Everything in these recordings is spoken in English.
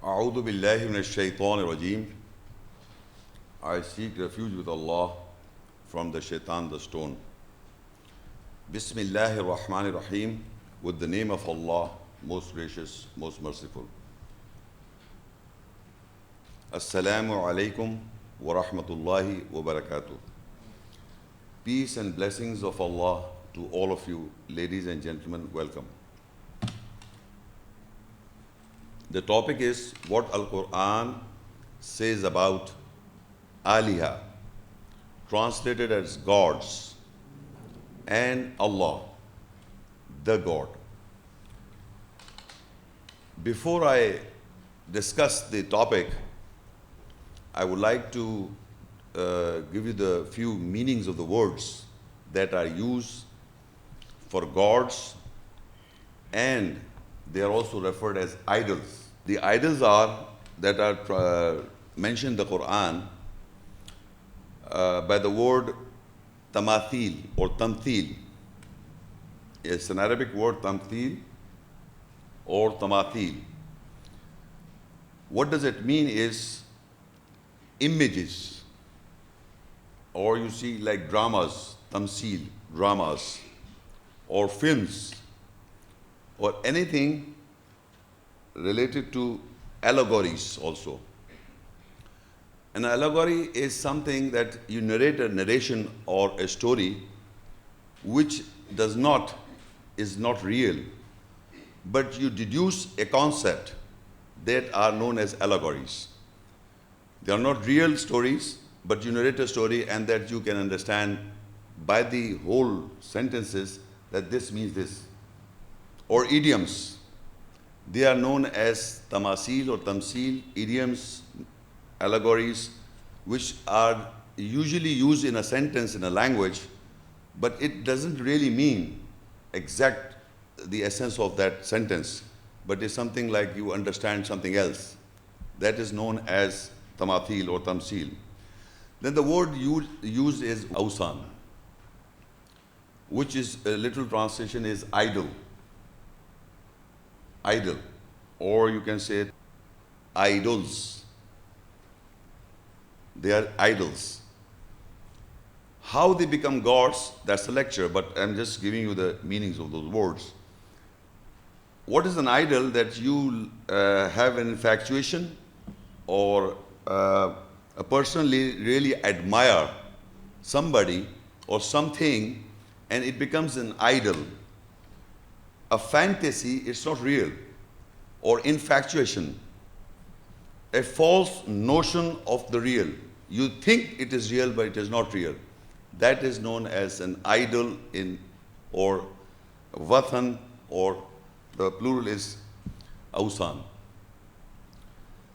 أعوذ بالله من الشيطان الرجيم. I seek refuge with Allah from the shaitan, the stone. Bismillahir Rahmanir Rahim. With the name of Allah, most gracious, most merciful. Assalamu alaikum wa rahmatullahi wa barakatuh. Peace and blessings of Allah to all of you, ladies and gentlemen, welcome. The topic is what Al-Quran says about alihah, translated as gods, and Allah, the God. Before I discuss the topic, I would like to give you the few meanings of the words that are used for gods, and they are also referred as idols. The idols that are mentioned in the Quran by the word tamathil or tamthil. It's an Arabic word, tamthil or tamathil. What does it mean is images, or you see like dramas, tamsil, dramas, or films, or anything related to allegories also. An allegory is something that you narrate a narration or a story which is not real, but you deduce a concept that are known as allegories. They are not real stories, but you narrate a story and that you can understand by the whole sentences that this means this. Or idioms. They are known as tamasil or tamsil, idioms, allegories, which are usually used in a sentence in a language, but it doesn't really mean exact the essence of that sentence, but it's something like you understand something else. That is known as tamathil or tamsil. Then the word used is awsan, which is a literal translation is idol. Idol, or you can say idols. They are idols. How they become gods, that's a lecture, but I'm just giving you the meanings of those words. What is an idol? That you have an infatuation or a person really admire somebody or something and it becomes an idol. A fantasy, it's not real, or infatuation, a false notion of the real. You think it is real, but it is not real. That is known as an idol or wathan, or the plural is awsan.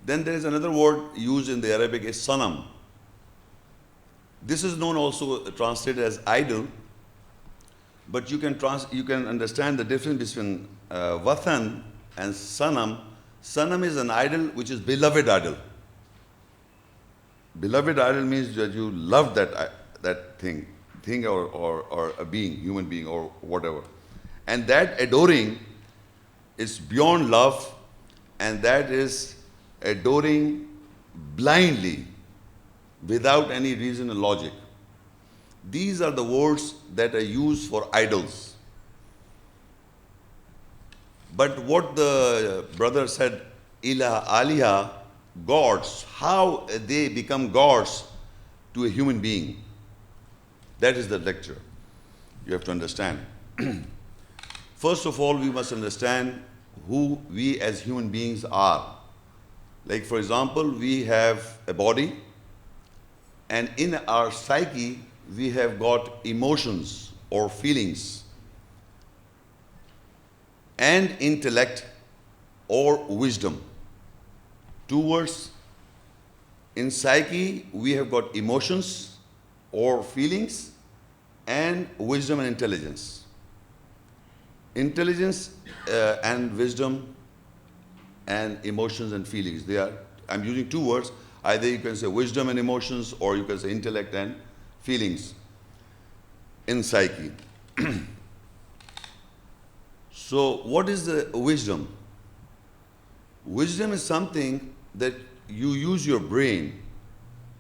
Then there is another word used in the Arabic is sanam. This is known also translated as idol. But you can understand the difference between wathan and sanam. Sanam is an idol which is beloved idol. Beloved idol means that you love that thing or a being, human being or whatever. And that adoring is beyond love, and that is adoring blindly without any reason and logic. These are the words that are used for idols. But what the brother said, ilah, alihah, gods, how they become gods to a human being. That is the lecture. You have to understand. First of all, we must understand who we as human beings are. Like for example, we have a body, and in our psyche, we have got emotions or feelings and intellect or wisdom. Two words. In psyche, we have got emotions or feelings and wisdom and intelligence. Intelligence and wisdom and emotions and feelings. I'm using two words. Either you can say wisdom and emotions, or you can say intellect and feelings in psyche. So what is the wisdom? Wisdom is something that you use your brain,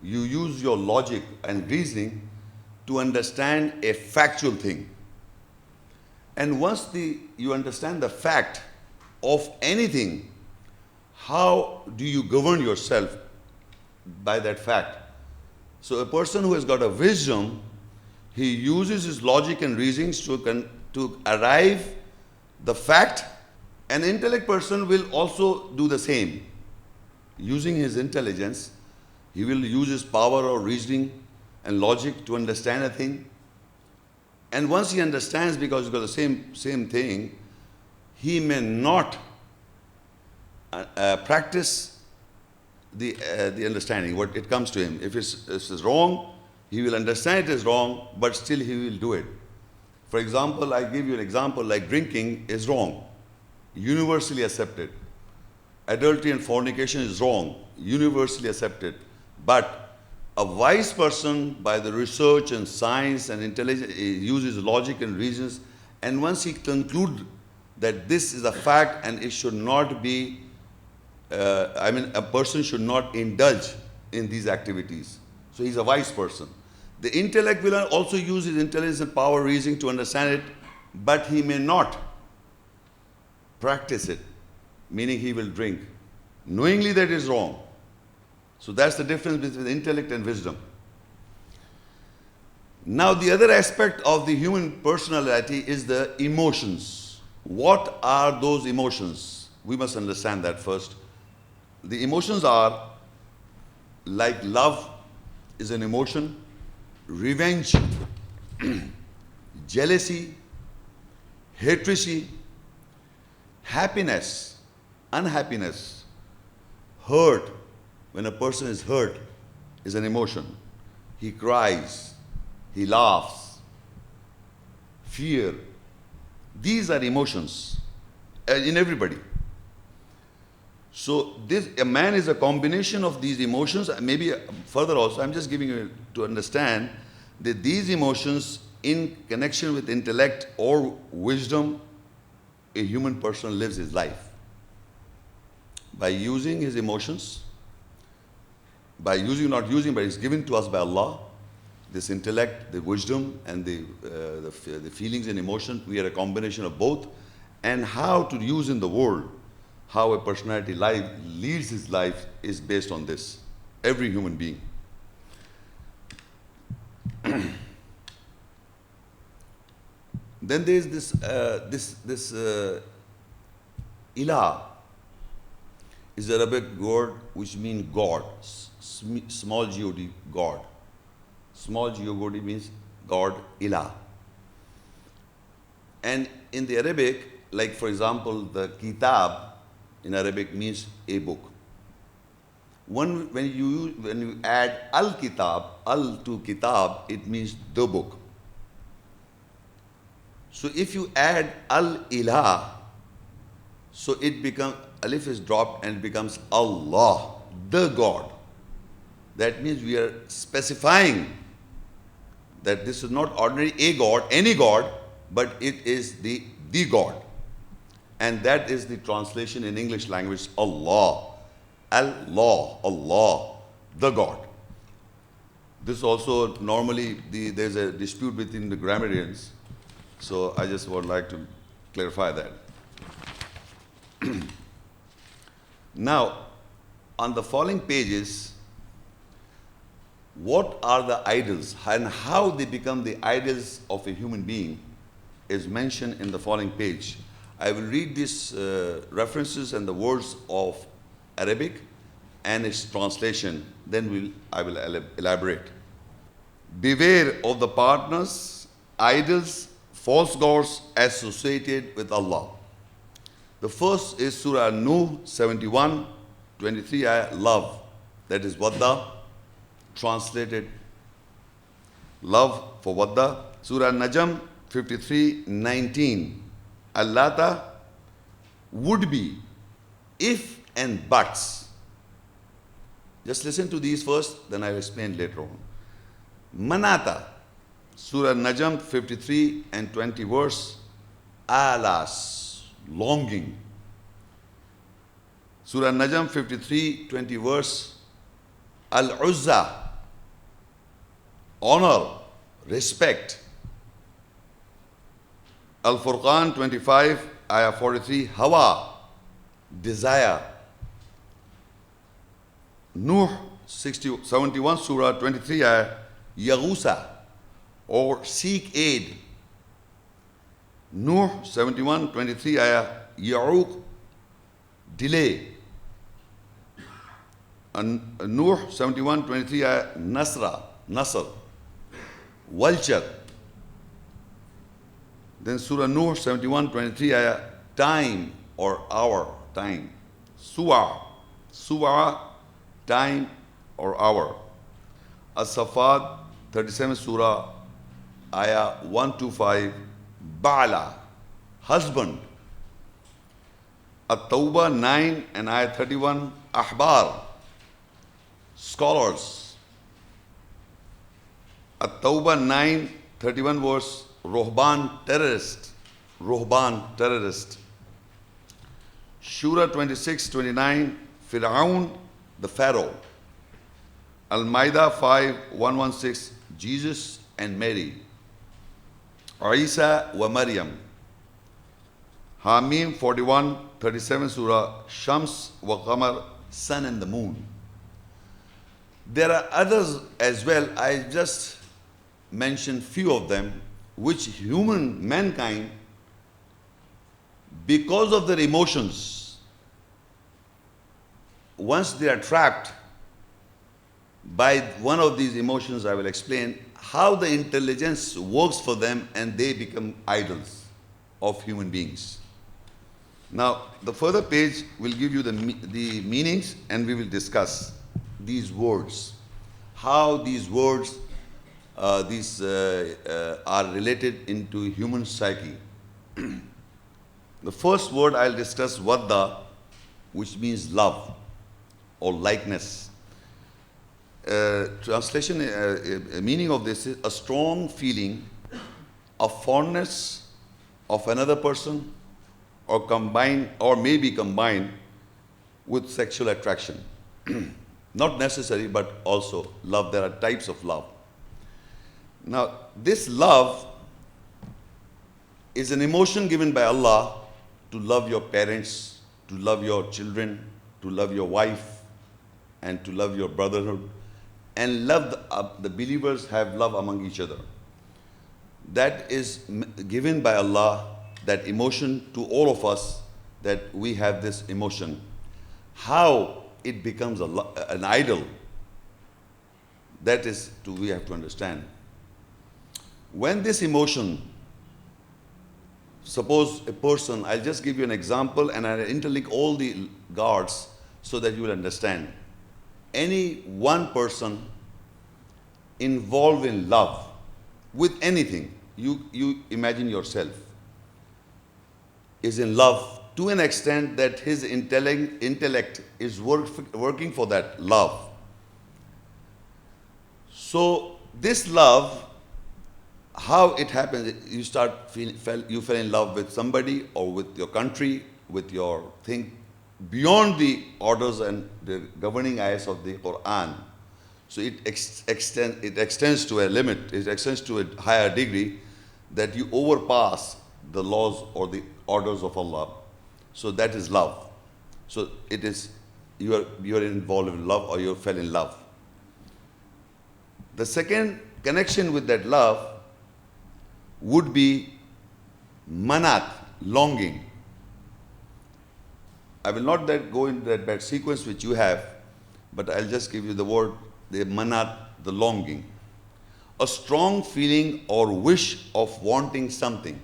you use your logic and reasoning to understand a factual thing. And once you understand the fact of anything, how do you govern yourself by that fact? So a person who has got a wisdom, he uses his logic and reasonings to arrive the fact. An intellect person will also do the same. Using his intelligence, he will use his power or reasoning and logic to understand a thing. And once he understands, because he's got the same thing, he may not practice the understanding, what it comes to him. If it's wrong, he will understand it is wrong, but still he will do it. For example, I give you an example, like drinking is wrong, universally accepted. Adultery and fornication is wrong, universally accepted. But a wise person, by the research and science and intelligence, uses logic and reasons, and once he concludes that this is a fact and it should not be, a person should not indulge in these activities. So he's a wise person. The intellect will also use his intelligence and power reasoning to understand it, but he may not practice it, meaning he will drink, knowingly that is wrong. So that's the difference between intellect and wisdom. Now the other aspect of the human personality is the emotions. What are those emotions? We must understand that first. The emotions are like love is an emotion, revenge, jealousy, hatred, happiness, unhappiness, hurt. When a person is hurt, is an emotion. He cries, he laughs, fear. These are emotions in everybody. So a man is a combination of these emotions. Maybe further also, I'm just giving you to understand that these emotions in connection with intellect or wisdom, a human person lives his life. By using his emotions, by using, not using, but it's given to us by Allah, this intellect, the wisdom, and the feelings and emotion, we are a combination of both. And how to use in the world, how a personality leads his life is based on this. Every human being. Then there is this ilah is the Arabic word which means God, small God, God. Small God means God, ilah. And in the Arabic, like for example, the kitab in Arabic means a book. When you add al-kitab, al to kitab, it means the book. So if you add al-ilah, so it becomes, alif is dropped and it becomes Allah, the God. That means we are specifying that this is not ordinary a God, any God, but it is the God. And that is the translation in English language, Allah. Allah, Allah, the God. This also normally, there's a dispute between the grammarians. So I just would like to clarify that. Now, on the following pages, what are the idols and how they become the idols of a human being is mentioned in the following page. I will read these references and the words of Arabic and its translation, then I will elaborate. Beware of the partners, idols, false gods associated with Allah. The first is Surah Nuh 71, 23 ayah, love. That is wadda, translated love for wadda. Surah Najm 53, 19. Allata, would be, if and buts. Just listen to these first, then I will explain later on. Manata, Surah Najm 53 and 20 verse, alas, longing. Surah Najm 53, 20 verse. Al-Uzza, honor, respect. Al-Furqan 25, ayah 43, Hawa, desire. Nuh 71, Surah 23, ayah, Yaghusa, or seek aid. Nuh 71, 23, ayah, Ya'uq, delay. And Nuh 71, 23, ayah, Nasr, vulture. Then Surah Nuh 71, 23, ayah, time or hour, time. Suwa, time or hour. As-Safat 37, Surah, ayah 125, Ba'la, husband. At-Tawbah 9 and ayah 31, Ahbar, scholars. At-Tawbah 9, 31 verse, Rohban, terrorist. Shura 26, 29, Fir'aun, the Pharaoh. Al-Ma'idah 5, 116, Jesus and Mary. Isa wa Maryam. Hamim 41, 37, Surah, Shams wa Qamar, sun and the moon. There are others as well. I just mentioned few of them, which mankind, because of their emotions, once they are trapped by one of these emotions, I will explain how the intelligence works for them and they become idols of human beings. Now, the further page will give you the meanings, and we will discuss these words, how these words are related into human psyche. The first word I'll discuss, wadda, which means love or likeness. Translation, meaning of this is a strong feeling of fondness of another person, or may be combined with sexual attraction. Not necessary, but also love. There are types of love. Now, this love is an emotion given by Allah to love your parents, to love your children, to love your wife, and to love your brotherhood, and love the believers have love among each other. That is given by Allah, that emotion to all of us, that we have this emotion. How it becomes an idol, that is we have to understand. When this emotion, suppose a person, I'll just give you an example and I'll interlink all the guards so that you will understand. Any one person involved in love with anything, you imagine yourself, is in love to an extent that his intellect is working for that love. So this love, how it happens, you fell in love with somebody or with your country, with your thing, beyond the orders and the governing ayahs of the Quran. So it extends to a limit, it extends to a higher degree, that you overpass the laws or the orders of Allah. So that is love. So it is, you are involved in love, or you fell in love. The second connection with that love would be manat, longing. I will not go into that sequence which you have, but I'll just give you the word, the manat, the longing. A strong feeling or wish of wanting something.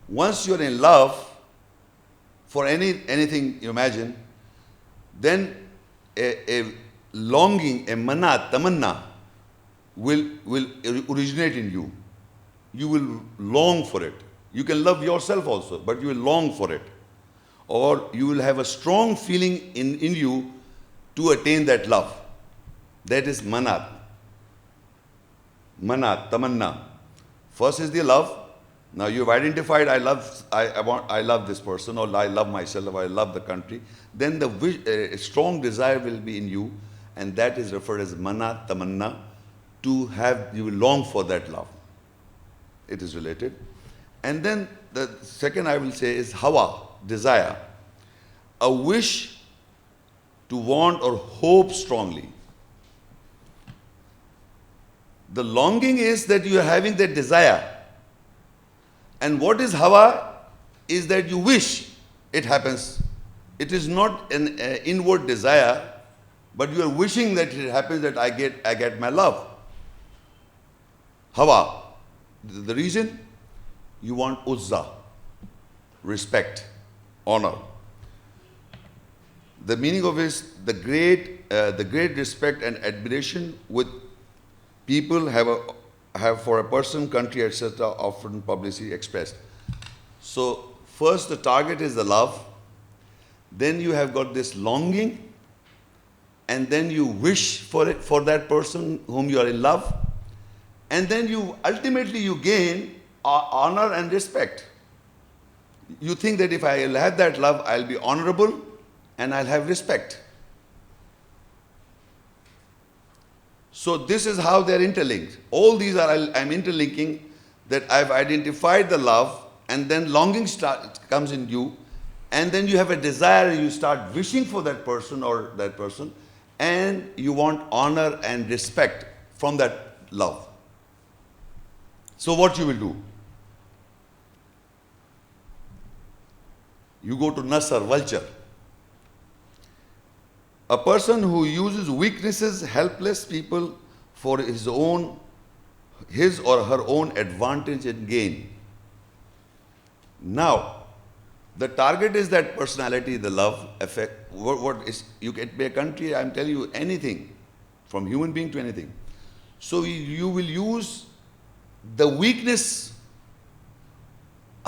Once you're in love for anything you imagine, then a longing, a manat, tamanna, will originate in you. You will long for it. You can love yourself also, but you will long for it. Or you will have a strong feeling in you to attain that love. That is manat. Manat, tamanna. First is the love, Now you've identified, I love this person, or I love myself, or I love the country. Then the a strong desire will be in you, and that is referred as mana, tamanna, to have, you will long for that love. It is related. And then the second I will say is hawa, desire. A wish to want or hope strongly. The longing is that you are having that desire. And what is hawa is that you wish it happens. It is not an inward desire, but you are wishing that it happens, that I get my love. Hawa. The reason? You want uzza, respect, honor. The meaning of it is the great respect and admiration with people have for a person, country, etc., often publicly expressed. So first the target is the love, then you have got this longing, and then you wish for it, for that person whom you are in love, and then you ultimately you gain honor and respect. You think that if I will have that love, I'll be honorable and I'll have respect. So this is how they're interlinked. All these are, I'm interlinking, that I've identified the love, and then longing comes in you, and then you have a desire, you start wishing for that person or that person, and you want honor and respect from that love. So what you will do? You go to Nasr, vulture. A person who uses weaknesses, helpless people for his or her own advantage and gain. Now, the target is that personality, the love, effect. What is, you can be a country, I'm telling you, anything, from human being to anything. So you will use the weakness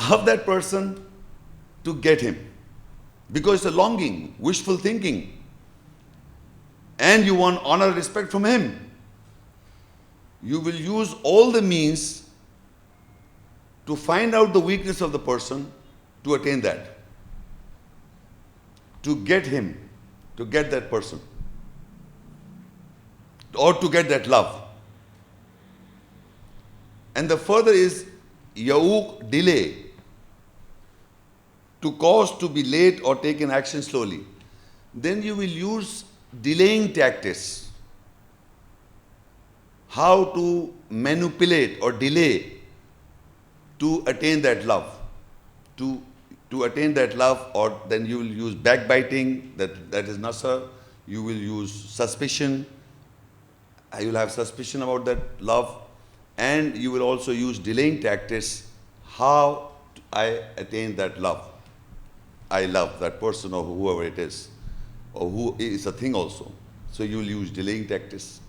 of that person to get him. Because it's a longing, wishful thinking. And you want honor, respect from him. You will use all the means to find out the weakness of the person to attain that. To get him, to get that person. Or to get that love. And the further is ya'uq, delay. To cause to be late or taken action slowly. Then you will use delaying tactics. How to manipulate or delay to attain that love. To attain that love, or then you will use backbiting, that is nasr. You will use suspicion. You will have suspicion about that love. And you will also use delaying tactics. How I attain that love. I love that person or whoever it is, or who is a thing also. So you will use delaying tactics.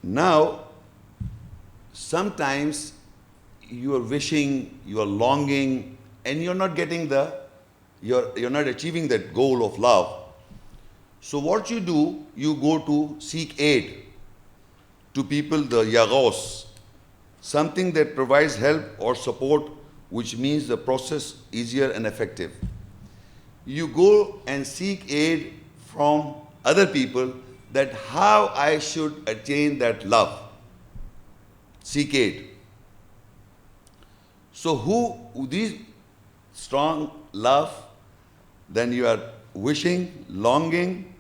Now, sometimes you are wishing, you are longing, and you're not getting you're not achieving that goal of love. So what you do, you go to seek aid to people, the yagos, something that provides help or support, which means the process easier and effective. You go and seek aid from other people, that how I should attain that love. Seek aid. So these strong love, then you are wishing, longing,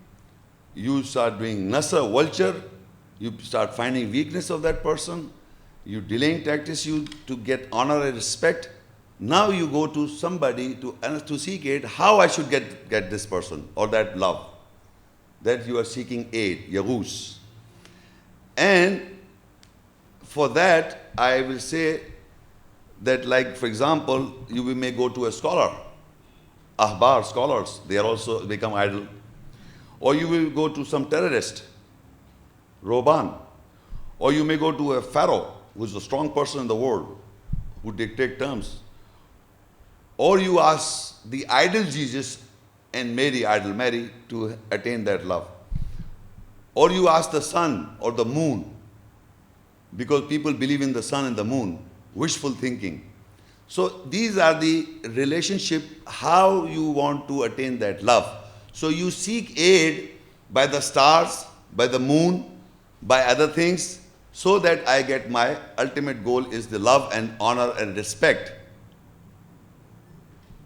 you start doing nasr, vulture, you start finding weakness of that person, you delaying tactics to get honor and respect. Now you go to somebody to seek aid, how I should get this person or that love. That you are seeking aid, yaghus. And for that, I will say that, like, for example, you may go to a scholar, ahbar, scholars, they are also become idol. Or you will go to some terrorist, Roban. Or you may go to a pharaoh, who is a strong person in the world, who dictate terms. Or you ask the idol Jesus and idol Mary, to attain that love. Or you ask the sun or the moon. because people believe in the sun and the moon, wishful thinking. So these are the relationship, how you want to attain that love. So you seek aid by the stars, by the moon, by other things, so that I get my ultimate goal is the love and honor and respect.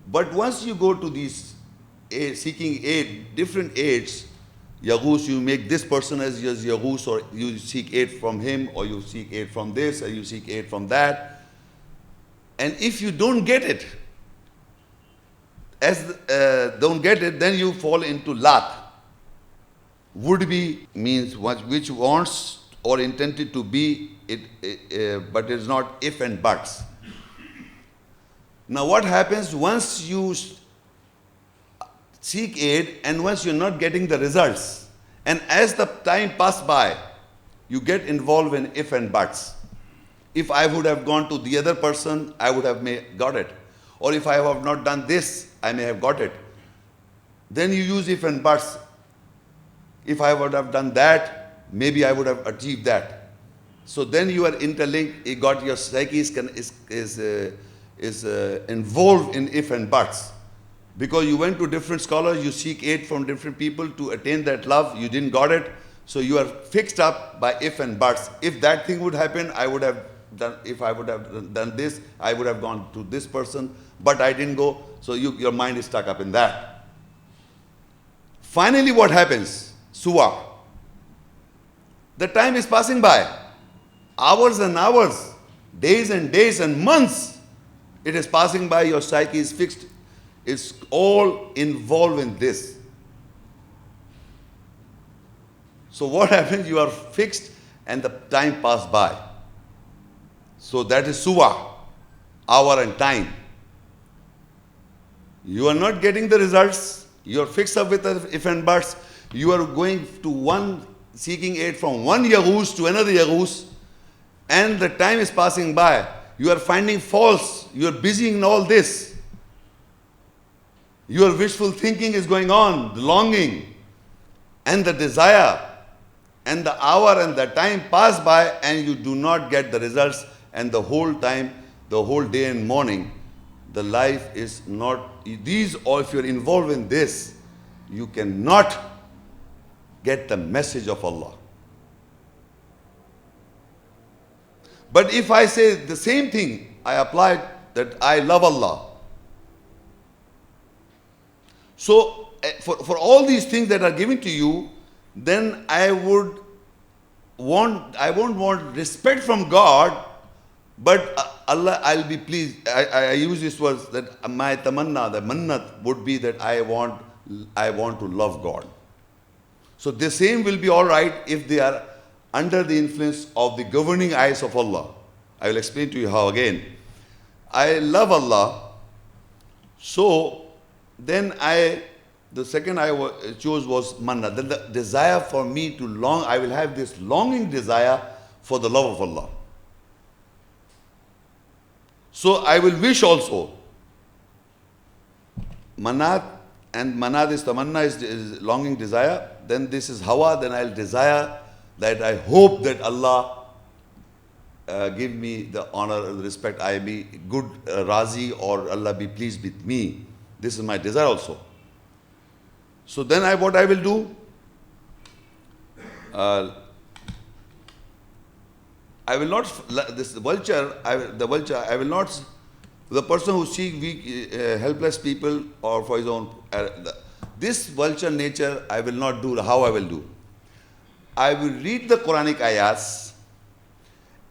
But once you go to these seeking aid, different aids, Yaghus, you make this person as your Yaghus, or you seek aid from him, or you seek aid from this, or you seek aid from that. And if you don't get it, then you fall into Lat. Would be means which wants or intended to be, but it is not if and buts. Now what happens once you seek aid and once you're not getting the results, and as the time passes by, you get involved in if and buts. If I would have gone to the other person, I would have got it. Or if I have not done this, I may have got it. Then you use if and buts. If I would have done that, maybe I would have achieved that. So then you are interlinked. You got your psyche is involved in if and buts. Because you went to different scholars, you seek aid from different people to attain that love, you didn't got it. So you are fixed up by if and buts. If that thing would happen, I would have done, if I would have done this, I would have gone to this person, but I didn't go. So your mind is stuck up in that. Finally, what happens? Suwa. The time is passing by. Hours and hours, days and days and months. It is passing by, your psyche is fixed. It's all involved in this. So what happens? You are fixed and the time passed by. So that is suwa, hour and time. You are not getting the results. You are fixed up with the if and buts. You are going to one, seeking aid from one Yaghus to another Yaghus, and the time is passing by. You are finding faults. You are busy in all this. Your wishful thinking is going on, the longing and the desire, and the hour and the time pass by and you do not get the results, and the whole time, the whole day and morning, the life is not, these, or if you're involved in this, you cannot get the message of Allah. But if I say the same thing, I apply that I love Allah. So for all these things that are given to you, then I won't want respect from God, but Allah, I'll be pleased. I use this words that my tamanna, the mannat would be that I want to love God. So the same will be all right if they are under the influence of the governing eyes of Allah. I will explain to you how again. I love Allah, so then the second I chose was manna. Then the desire for me to long, I will have this longing desire for the love of Allah. So I will wish also. Manat, and manat is tamanna, is longing desire. Then this is hawa, then I'll desire that I hope that Allah give me the honor and the respect. I be good, razi, or Allah be pleased with me. This is my desire also. So then what I will do? I will not, this vulture, I will not, the person who seeks weak, helpless people or for his own, this vulture nature I will not do. How I will do? I will read the Quranic ayahs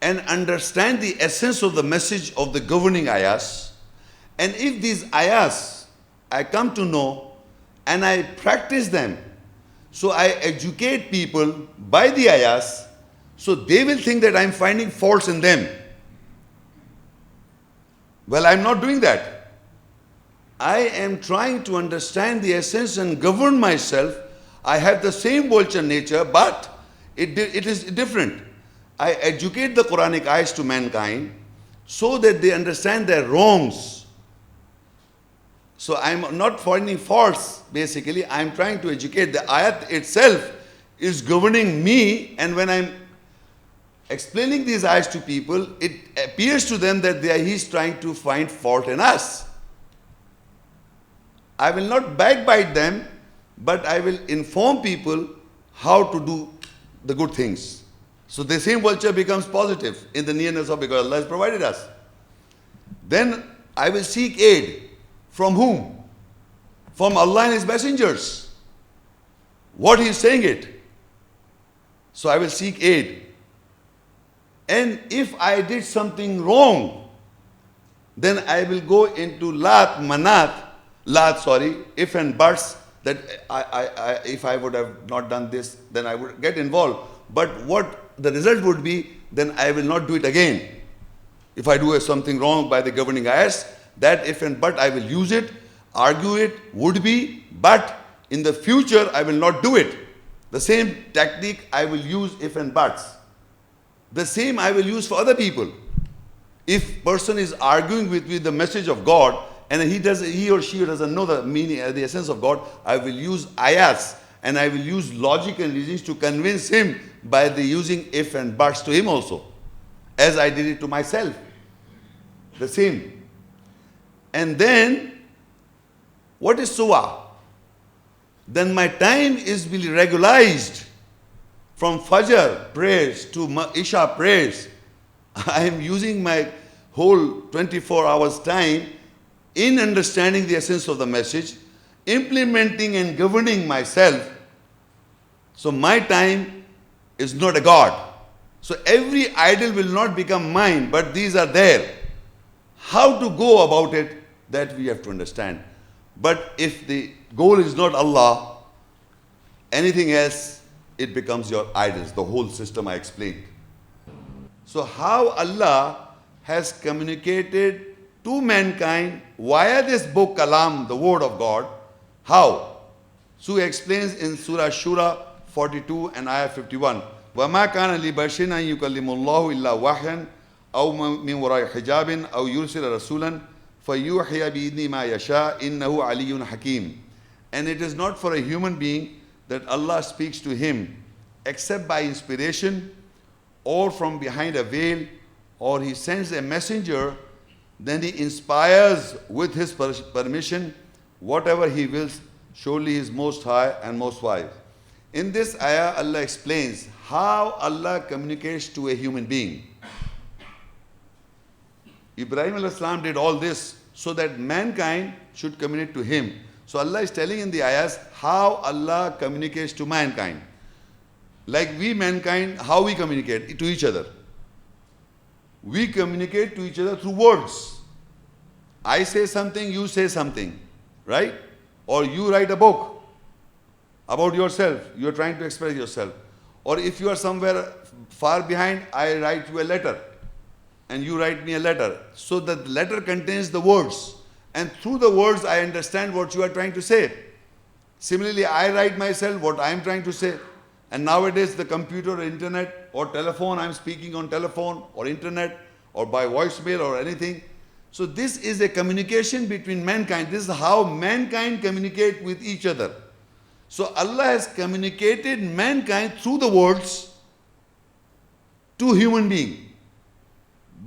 and understand the essence of the message of the governing ayahs. And if these ayahs I come to know and I practice them, so I educate people by the ayahs, so they will think that I'm finding faults in them. Well, I'm not doing that. I am trying to understand the essence and govern myself. I have the same vulture nature, but it is different. I educate the Quranic eyes to mankind so that they understand their wrongs. So I'm not finding faults, basically. I'm trying to educate. The ayat itself is governing me, and when I'm explaining these ayahs to people, it appears to them that he's trying to find fault in us. I will not backbite them, but I will inform people how to do the good things. So the same vulture becomes positive in the nearness of, because Allah has provided us. Then I will seek aid. From whom? From Allah and His messengers. What He is saying it. So I will seek aid. And if I did something wrong, then I will go into if and buts, that if I would have not done this, then I would get involved. But what the result would be, then I will not do it again. If I do something wrong by the governing ayahs, that if and but I will use it, argue it, would be, but in the future I will not do it. The same technique I will use if and buts. The same I will use for other people. If person is arguing with me the message of God, and he or she doesn't know the meaning, the essence of God, I will use ayahs and I will use logic and reasons to convince him by the using if and buts to him also, as I did it to myself. The same. And then, what is suwa? Then my time is will be regularized from Fajr prayers to Isha prayers. I am using my whole 24 hours time in understanding the essence of the message, implementing and governing myself. So my time is not a God. So every idol will not become mine, but these are there. How to go about it, that we have to understand. But if the goal is not Allah, anything else, it becomes your idols, the whole system I explained. So how Allah has communicated to mankind via this book, Kalam, the word of God. How? So he explains in Surah Shura 42 and Ayah 51. وَمَا كَانَ لِبَشَرٍ أَن يُكَلِّمَ اللَّهُ إِلَّا وَحْيًا أَوْ مِنْ وَرَاءِ حِجَابٍ أَوْ يُرْسِلَ رَسُولًا فَيُوحِيَ بِإِذْنِهِ مَا يَشَاءُ إِنَّهُ عَلِيٌّ حَكِيمٌ. And it is not for a human being that Allah speaks to him except by inspiration or from behind a veil, or He sends a messenger, then He inspires with His permission whatever He wills. Surely He is most high and most wise. In this ayah, Allah explains how Allah communicates to a human being. Ibrahim alayhi salam did all this so that mankind should communicate to Him. So Allah is telling in the ayahs how Allah communicates to mankind. Like we mankind, how we communicate to each other. We communicate to each other through words. I say something, you say something, right? Or you write a book about yourself. You are trying to express yourself. Or if you are somewhere far behind, I write you a letter. And you write me a letter. So that the letter contains the words. And through the words, I understand what you are trying to say. Similarly, I write myself what I am trying to say. And nowadays, the computer, or internet, or telephone, I am speaking on telephone, or internet, or by voicemail, or anything. So this is a communication between mankind. This is how mankind communicate with each other. So Allah has communicated mankind through the words to human being.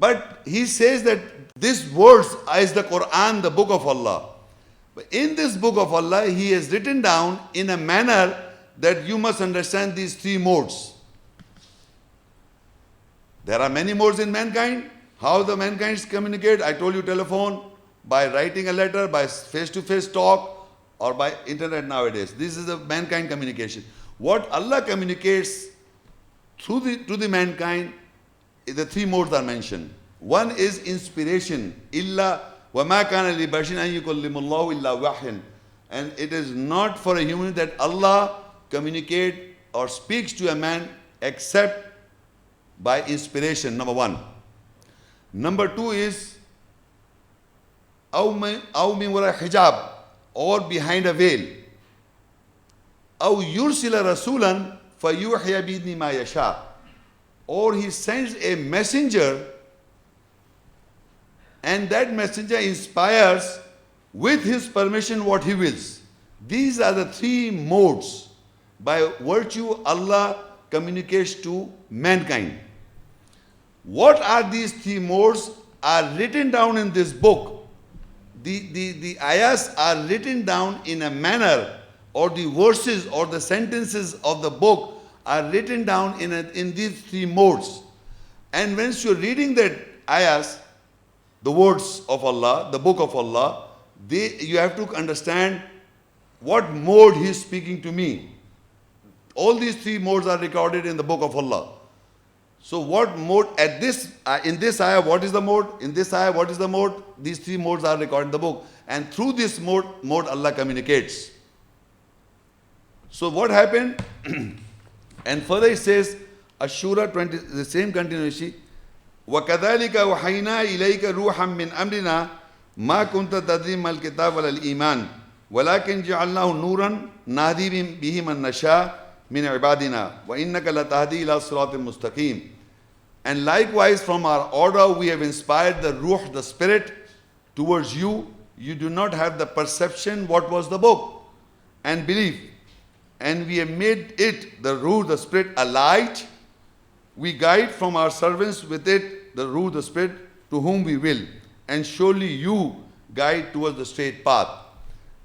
But He says that this words is the Quran, the book of Allah. But in this book of Allah, He has written down in a manner that you must understand these three modes. There are many modes in mankind. How the mankind communicate? I told you telephone, by writing a letter, by face-to-face talk, or by internet nowadays. This is the mankind communication. What Allah communicates to the mankind, the three modes are mentioned. One is inspiration. Illa وَمَا كَانَ لِبَشَرٍ أَن يُكَلِّمَ اللَّهُ إِلَّا وَحْيًا. And it is not for a human that Allah communicate or speaks to a man except by inspiration, number one. Number two is أَوْ مِنْ وَرَاءِ حِجَابٍ, or behind a veil. أَوْ يُرْسِلَ رَسُولًا فَيُوحِيَ بِإِذْنِهِ مَا يَشَاءُ. Or He sends a messenger, and that messenger inspires with His permission what He wills. These are the three modes by virtue Allah communicates to mankind. What are these three modes are written down in this book. The ayahs are written down in a manner, or the verses or the sentences of the book are written down in these three modes. And once you're reading that ayahs, the words of Allah, the book of Allah, you have to understand what mode He is speaking to me. All these three modes are recorded in the book of Allah. So what mode, in this ayah, what is the mode? In this ayah, what is the mode? These three modes are recorded in the book. And through this mode Allah communicates. So what happened? And further it says, Ashura 20, the same continuation, وَكَذَلِكَ وَحَيْنَا إِلَيْكَ رُوحًا مِّنْ أَمْرِنَا مَا كُنْتَ تَدْرِي مَا الْكِتَابُ وَلَا الْإِيمَانُ وَلَكِنْ جَعَلْنَاهُ نُورًا نَهْدِي بِهِ مَن نَّشَاءُ مِنْ عِبَادِنَا وَإِنَّكَ لَتَهْدِي إِلَى صِرَاطٍ مُسْتَقِيمٍ. And likewise from our order we have inspired the ruh, the spirit, towards you. You do not have the perception what was the book and belief. And we have made it, the ruh, the spirit, a light. We guide from our servants with it, the ruh, the spirit, to whom we will. And surely you guide towards the straight path.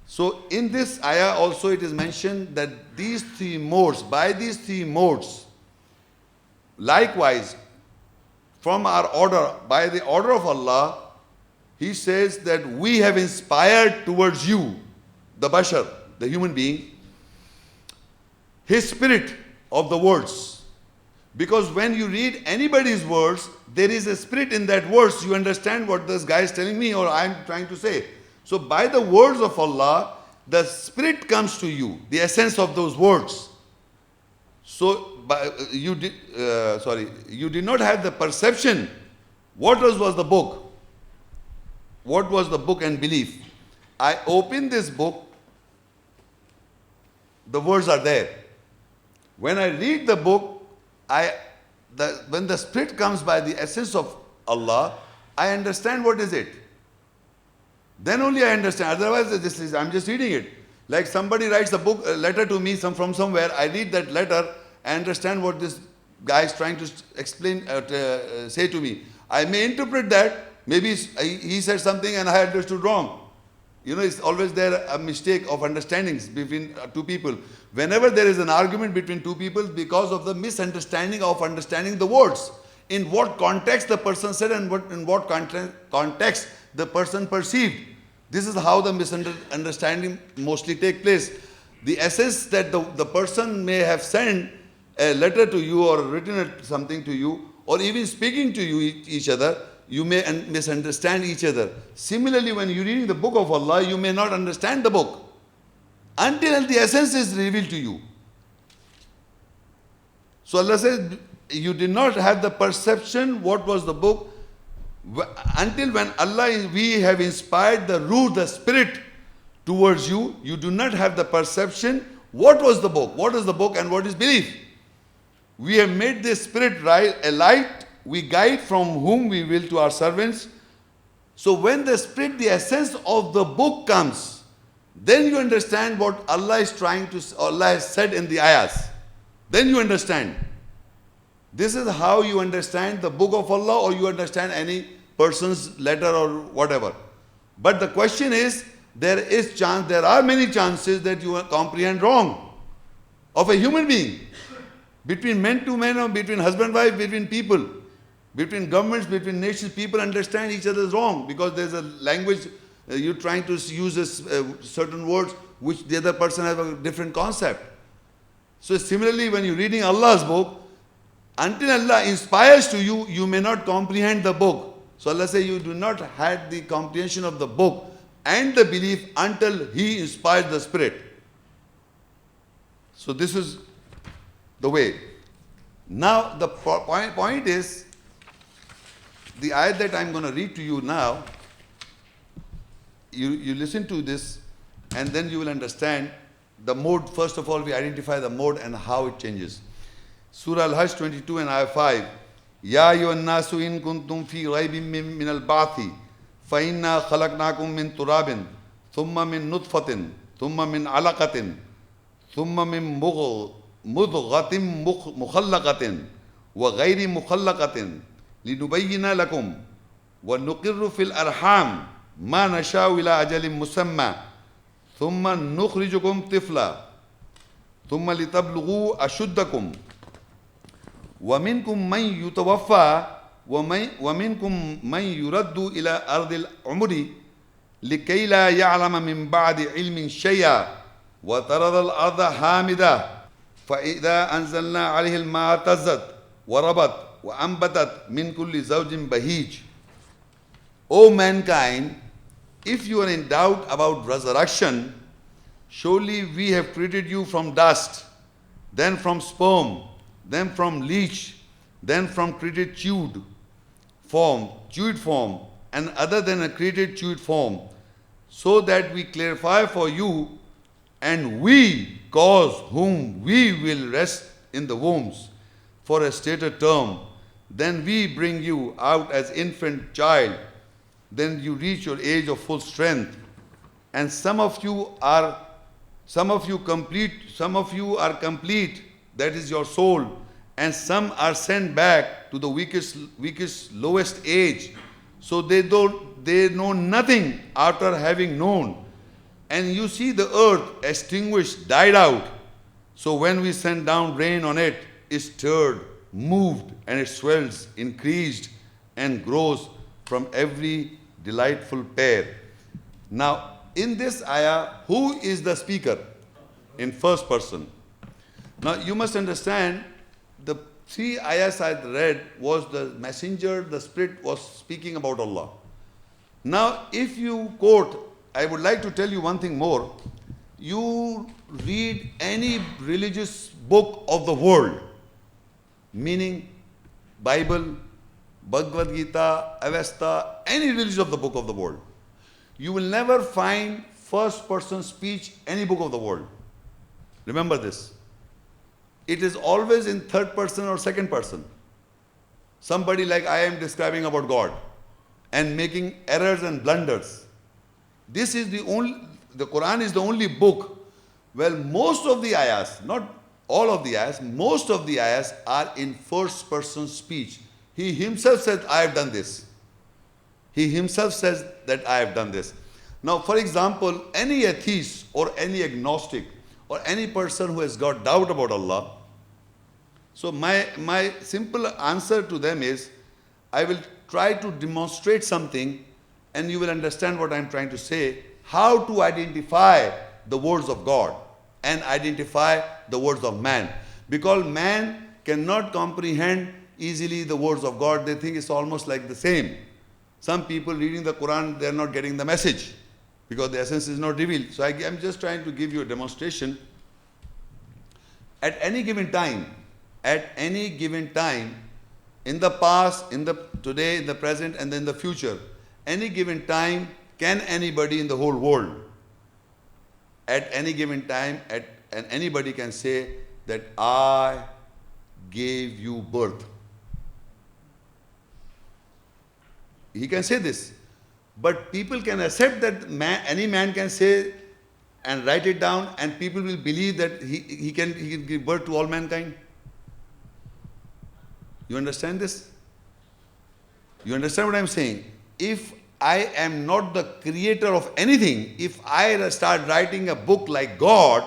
So in this ayah also it is mentioned that these three modes, by these three modes, likewise, from our order, by the order of Allah, He says that we have inspired towards you, the bashar, the human being, his spirit of the words. Because when you read anybody's words, there is a spirit in that words. You understand what this guy is telling me or I am trying to say. So by the words of Allah, the spirit comes to you, the essence of those words. So you did not have the perception. What was the book? What was the book and belief? I open this book, the words are there. When I read the book, when the spirit comes by the essence of Allah, I understand what is it. Then only I understand. Otherwise, I'm just reading it. Like somebody writes a book, a letter to me from somewhere. I read that letter. I understand what this guy is trying to explain, say to me. I may interpret that. Maybe he said something and I understood wrong. You know, it's always there a mistake of understandings between two people. Whenever there is an argument between two people, because of the misunderstanding of understanding the words, in what context the person said and in what context the person perceived. This is how the misunderstanding mostly take place. The essence that the person may have sent a letter to you or written something to you or even speaking to you each other, you may misunderstand each other. Similarly, when you're reading the book of Allah, you may not understand the book until the essence is revealed to you. So Allah says, you did not have the perception what was the book until when we have inspired the ruh, the spirit towards you. You do not have the perception what was the book, what is the book and what is belief. We have made this spirit a light. We guide from whom we will to our servants. So when the spirit, the essence of the book comes, then you understand what Allah has said in the ayahs. Then you understand. This is how you understand the book of Allah or you understand any person's letter or whatever. But the question is, there are many chances that you comprehend wrong of a human being. Between men to men or between husband wife, between people, between governments, between nations, people understand each other's wrong because there's a language, you're trying to use certain words which the other person has a different concept. So similarly, when you're reading Allah's book, until Allah inspires to you, you may not comprehend the book. So Allah says you do not have the comprehension of the book and the belief until He inspires the spirit. So this is the way. Now the point is, the ayat that I'm going to read to you now, you listen to this and then you will understand the mode. First of all, we identify the mode and how it changes. Surah Al-Hajj 22 and ayah 5. Ya ayyuhan nasu in kuntum fi raybin min al-ba'thi fa inna khalaqnakum min turabin thumma min nutfatin thumma min alaqatin thumma min mudghatin mukhallaqatin wa ghayri mukhallaqatin لِنُبَيِّنَ لَكُمْ وَنُقِرُّ فِي الْأَرْحَامِ مَا نَشَاءُ إِلَىٰ أَجَلٍ مُّسَمًّى ثُمَّ نُخْرِجُكُمْ طِفْلًا ثُمَّ لِتَبْلُغُوا أَشُدَّكُمْ وَمِنْكُمْ مَنْ يُتَوَفَّى وَمِنْكُمْ مَنْ يُرَدُّ إِلَىٰ أَرْضِ الْعُمُرِ لِكَيْ لَا يَعْلَمَ مِنْ بَعْدِ عِلْمٍ شَيْئًا وَتَرَى الْأَرْضَ حَامِدَةً فَإِذَا أَنزَلْنَا عَلَيْهَا الْمَاءَ اهْتَزَّتْ وَرَبَتْ وَأَنبَتَتْ مِنْ كُلِّ زَوْجٍ بَهِيجٍ. O mankind, if you are in doubt about resurrection, surely we have created you from dust, then from sperm, then from leech, then from created chewed form, and other than a created chewed form, so that we clarify for you, and we cause whom we will rest in the wombs for a stated term. Then we bring you out as infant child. Then you reach your age of full strength. And some of you are complete, that is your soul, and some are sent back to the weakest, lowest age. So they know nothing after having known. And you see the earth extinguished, died out. So when we send down rain on it, it stirred, moved, and it swells, increased, and grows from every delightful pair. Now, in this ayah, who is the speaker? In first person. Now, you must understand, the 3 ayahs I read was the messenger, the spirit was speaking about Allah. Now, if you quote, I would like to tell you one thing more. You read any religious book of the world, meaning Bible, Bhagavad Gita, Avesta, any religion of the book of the world, you will never find first person speech any book of the world. Remember this. It is always in third person or second person. Somebody like I am describing about God and making errors and blunders. This is the Quran is the only book where most of the ayahs, not all of the ayahs, most of the ayahs are in first person speech. He himself said, I have done this. He himself says that I have done this. Now, for example, any atheist or any agnostic or any person who has got doubt about Allah, so my simple answer to them is, I will try to demonstrate something and you will understand what I am trying to say, how to identify the words of God and identify the words of man. Because man cannot comprehend easily the words of God. They think it's almost like the same. Some people reading the Quran, they are not getting the message because the essence is not revealed. So I'm just trying to give you a demonstration. At any given time, in the past, today, in the present, and then the future, any given time, can anybody in the whole world, at any given time, and anybody can say that I gave you birth. He can say this. But people can accept that any man can say and write it down, and people will believe that he can give birth to all mankind. You understand this? You understand what I'm saying? If I am not the creator of anything, if I start writing a book like God,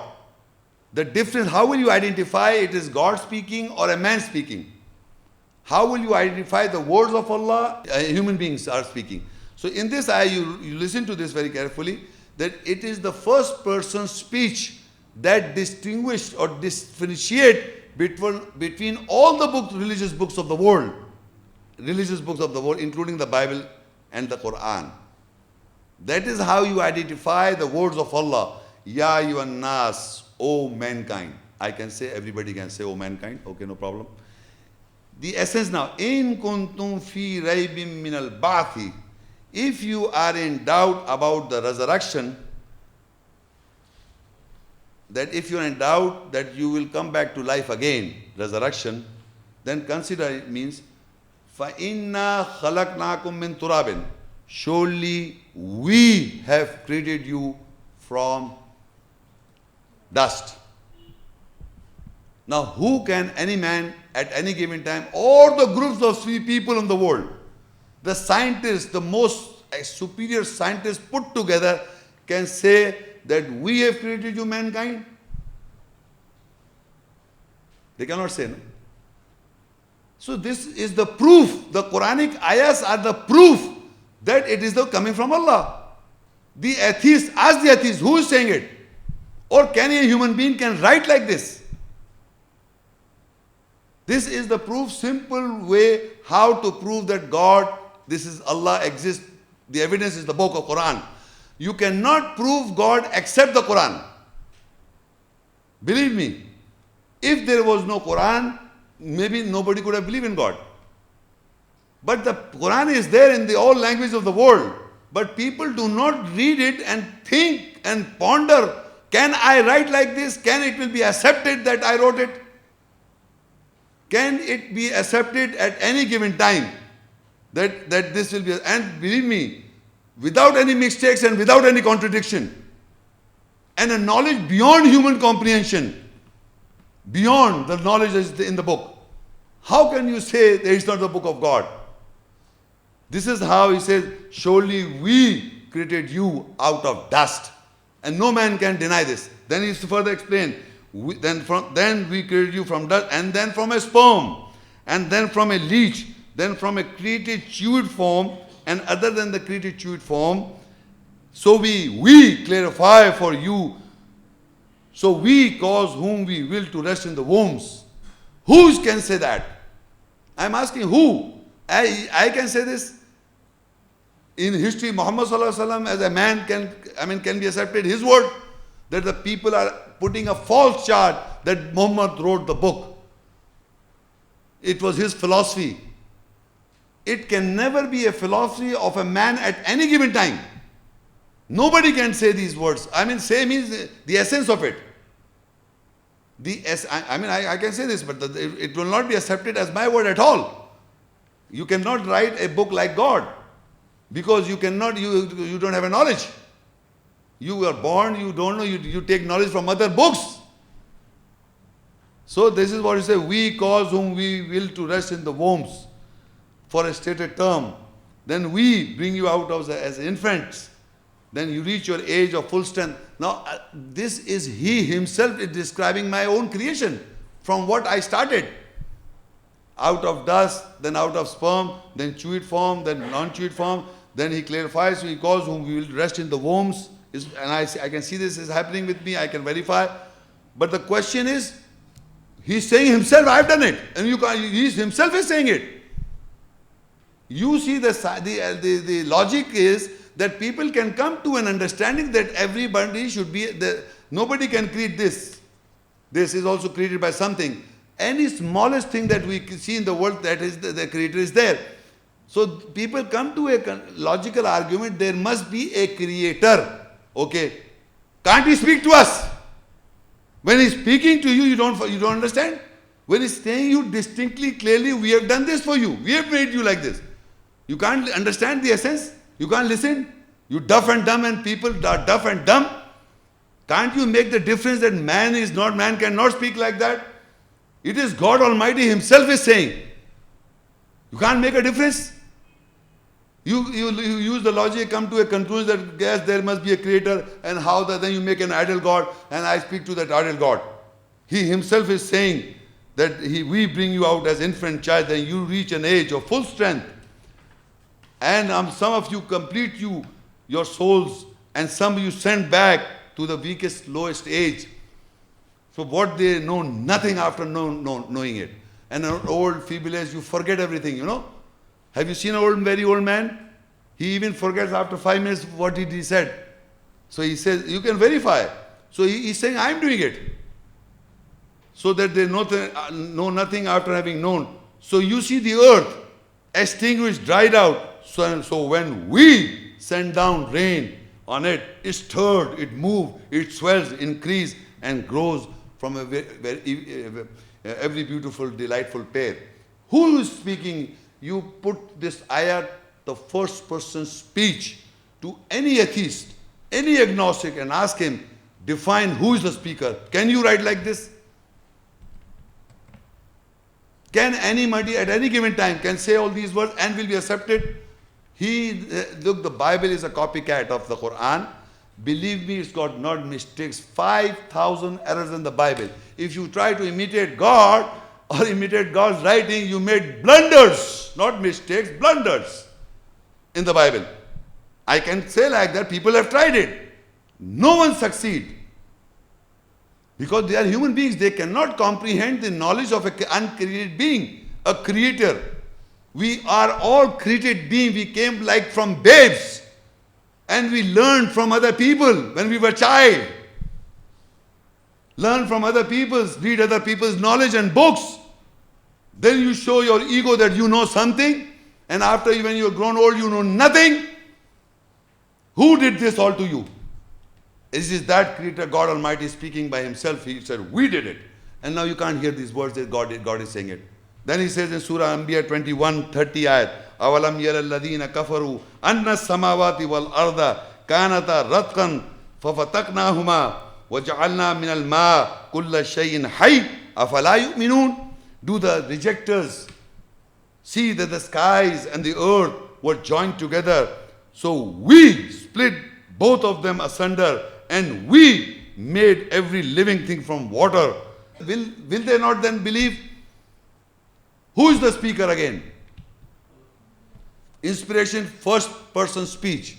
the difference, how will you identify it is God speaking or a man speaking? How will you identify the words of Allah? Human beings are speaking. So in this ayah, you listen to this very carefully, that it is the first person speech that distinguish or differentiate between all the religious books of the world, including the Bible and the Quran. That is how you identify the words of Allah. Ya ayyuhan nas, O mankind. I can say, everybody can say, O mankind. Okay, no problem. The essence now, in kuntum fi raybin min al-ba'thi. If you are in doubt about the resurrection, that if you are in doubt that you will come back to life again, resurrection, then consider it means, فَإِنَّا خَلَقْنَاكُم مِّن تُرَابٍ. Surely we have created you from dust. Now, who can any man at any given time, or the groups of people in the world, the scientists, the most superior scientists put together can say that we have created you, mankind? They cannot say, no? So this is the proof. The Quranic ayahs are the proof that it is coming from Allah. The atheist, ask the atheist, who is saying it? Or can a human being can write like this? This is the proof, simple way how to prove that God, this is Allah exists. The evidence is the book of Quran. You cannot prove God except the Quran. Believe me, if there was no Quran, maybe nobody could have believed in God. But the Quran is there in all languages of the world. But people do not read it and think and ponder, can I write like this? Can it will be accepted that I wrote it? Can it be accepted at any given time that this will be, and believe me, without any mistakes and without any contradiction, and a knowledge beyond human comprehension, beyond the knowledge that is in the book. How can you say there is not the book of God? This is how he says, surely we created you out of dust. And no man can deny this. Then he further explained, then we created you from dust, and then from a sperm, and then from a leech, then from a created chewed form, and other than the created chewed form. So we clarify for you. So we cause whom we will to rest in the wombs. Who can say that? I am asking who? I can say this. In history, Muhammad Sallallahu Alaihi Wasallam as a man can be accepted. His word that the people are putting a false charge that Muhammad wrote the book. It was his philosophy. It can never be a philosophy of a man at any given time. Nobody can say these words. Say means the essence of it. I can say this, but it will not be accepted as my word at all. You cannot write a book like God, because you don't have a knowledge. You are born, you don't know, you take knowledge from other books. So this is what he says, we cause whom we will to rest in the wombs for a stated term. Then we bring you out as infants. Then you reach your age of full strength. Now, this is he himself is describing my own creation from what I started. Out of dust, then out of sperm, then chewed form, then non-chewed form. Then he clarifies, he calls whom we will rest in the wombs. And I can see this is happening with me, I can verify. But the question is, he's saying himself, I've done it. And he himself is saying it. You see the logic is that people can come to an understanding that everybody should be, nobody can create this. This is also created by something. Any smallest thing that we see in the world, that is the creator is there. So people come to a logical argument, there must be a creator. Okay. Can't he speak to us? When he's speaking to you, you don't understand? When he's saying you distinctly, clearly, we have done this for you. We have made you like this. You can't understand the essence? You can't listen? You deaf and dumb, and people are deaf and dumb? Can't you make the difference that man cannot speak like that? It is God Almighty himself is saying. You can't make a difference? You use the logic, come to a conclusion that yes, there must be a creator, and how that then you make an idol God, and I speak to that idol God. He himself is saying that we bring you out as infant child, then you reach an age of full strength. And some of you complete your souls, and some you send back to the weakest, lowest age. So what they know nothing after knowing it. And an old, feeble age, you forget everything, you know. Have you seen an very old man? He even forgets after 5 minutes what he said. So he says, you can verify. So he's saying, I'm doing it. So that they know nothing after having known. So you see the earth extinguished, dried out. So when we send down rain on it, it stirred, it moved, it swells, increases, and grows from every beautiful, delightful pair. Who is speaking? You put this ayat, the first person speech, to any atheist, any agnostic, and ask him, define who is the speaker. Can you write like this? Can anybody at any given time can say all these words and will be accepted? Look, the Bible is a copycat of the Quran. Believe me, it's got not mistakes. 5,000 errors in the Bible. If you try to imitate God or imitate God's writing, you made blunders, not mistakes, blunders in the Bible. I can say like that. People have tried it. No one succeed. Because they are human beings. They cannot comprehend the knowledge of an uncreated being, a creator. We are all created beings. We came like from babes. And we learned from other people when we were child. Learn from other people's, read other people's knowledge and books. Then you show your ego that you know something. And after when you're grown old, you know nothing. Who did this all to you? Is that creator, God Almighty, speaking by himself? He said, we did it. And now you can't hear these words that God is saying it. Then he says in Surah Anbiya 21:30 ayat, أَوَلَمْ يَرَ الَّذِينَ كَفَرُوا أَنَّ السَّمَاوَاتِ وَالْأَرْضَ كَانَتَا رَتْقًا فَفَتَقْنَاهُمَا وَجَعَلْنَا مِنَ الْمَاءِ كُلَّ شَيْءٍ حَيٍّ أَفَلَا يُؤْمِنُونَ. Do the rejectors see that the skies and the earth were joined together? So we split both of them asunder, and we made every living thing from water. Will they not then believe? Who is the speaker again? Inspiration, first person speech.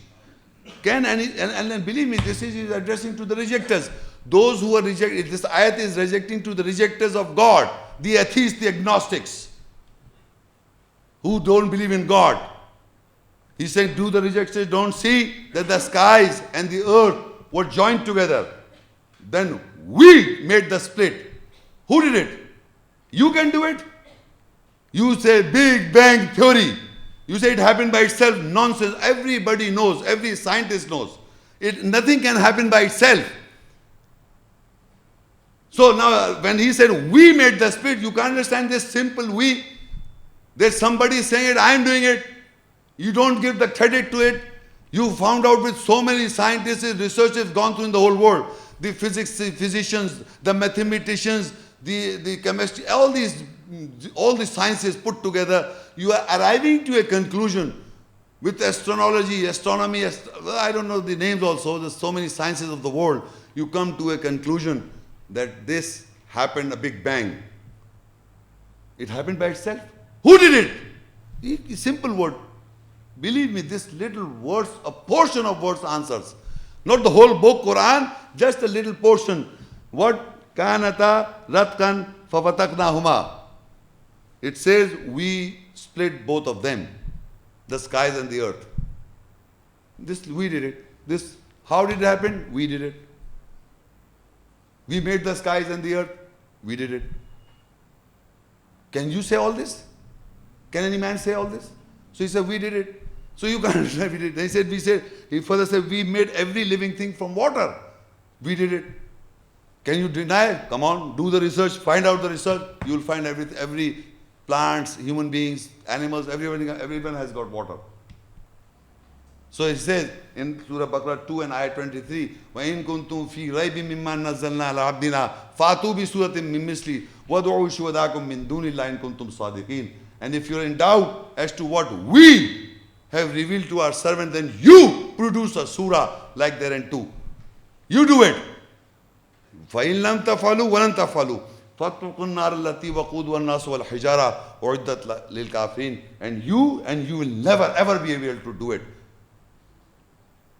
And then believe me, this is addressing to the rejectors. Those who are rejected, this ayat is rejecting to the rejectors of God, the atheists, the agnostics, who don't believe in God. He said, do the rejectors don't see that the skies and the earth were joined together? Then we made the split. Who did it? You can do it. You say Big Bang Theory. You say it happened by itself. Nonsense. Everybody knows. Every scientist knows. Nothing can happen by itself. So now when he said we made the split, you can't understand this simple we. There's somebody saying it, I am doing it. You don't give the credit to it. You found out with so many scientists, researchers gone through in the whole world. The physicians, the mathematicians, the chemistry, all these sciences put together, you are arriving to a conclusion with astrology, astronomy, I don't know the names also, there's so many sciences of the world. You come to a conclusion that this happened, a Big Bang. It happened by itself. Who did it? Simple word. Believe me, this little words, a portion of words answers. Not the whole book, Quran, just a little portion. What? Kanata ratkan fafataknahuma. It says we split both of them, the skies and the earth. This we did it. How did it happen? We did it. We made the skies and the earth. We did it. Can you say all this? Can any man say all this? So he said, we did it. So you can't say we did it. He further said, we made every living thing from water. We did it. Can you deny? Come on, do the research, find out the research. You will find every plants, human beings, animals, everyone has got water. So it says in Surah Baqarah 2 and ayat 23, وَإِن كُنْتُمْ فِي رَيْبٍ مِمَّا نَزَّلْنَا عَلَىٰ عَبْدِنَا فَأْتُوا بِسُورَةٍ مِّن مِّثْلِهِ وَادْعُوا شُهَدَاءَكُم مِّن دُونِ اللَّهِ إِن كُنْتُمْ صَادِقِينَ. And if you're in doubt as to what we have revealed to our servant, then you produce a surah like there and two. You do it. فَإِن لَمْ تَفْعَلُوا وَلَن تَفْعَلُوا فَاتَّقُوا النَّارَ الَّتِي وَقُودُهَا النَّاسُ وَالْحِجَارَةُ أُعِدَّتْ لِلْكَافِرِينَ. And you will never ever be able to do it.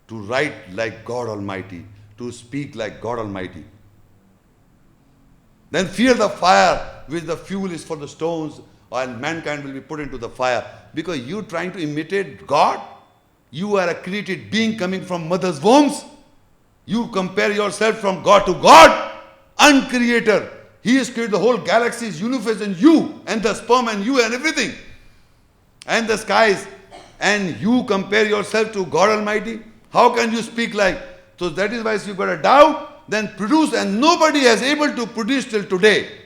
To write like God Almighty, to speak like God Almighty. Then fear the fire, which the fuel is for the stones, and mankind will be put into the fire. Because you trying to imitate God, you are a created being coming from mother's wombs. You compare yourself from God to God, uncreator. He has created the whole galaxies, universe, and you, and the sperm, and you, and everything, and the skies, and you compare yourself to God Almighty. How can you speak like? So that is why if you got a doubt, then produce, and nobody has able to produce till today.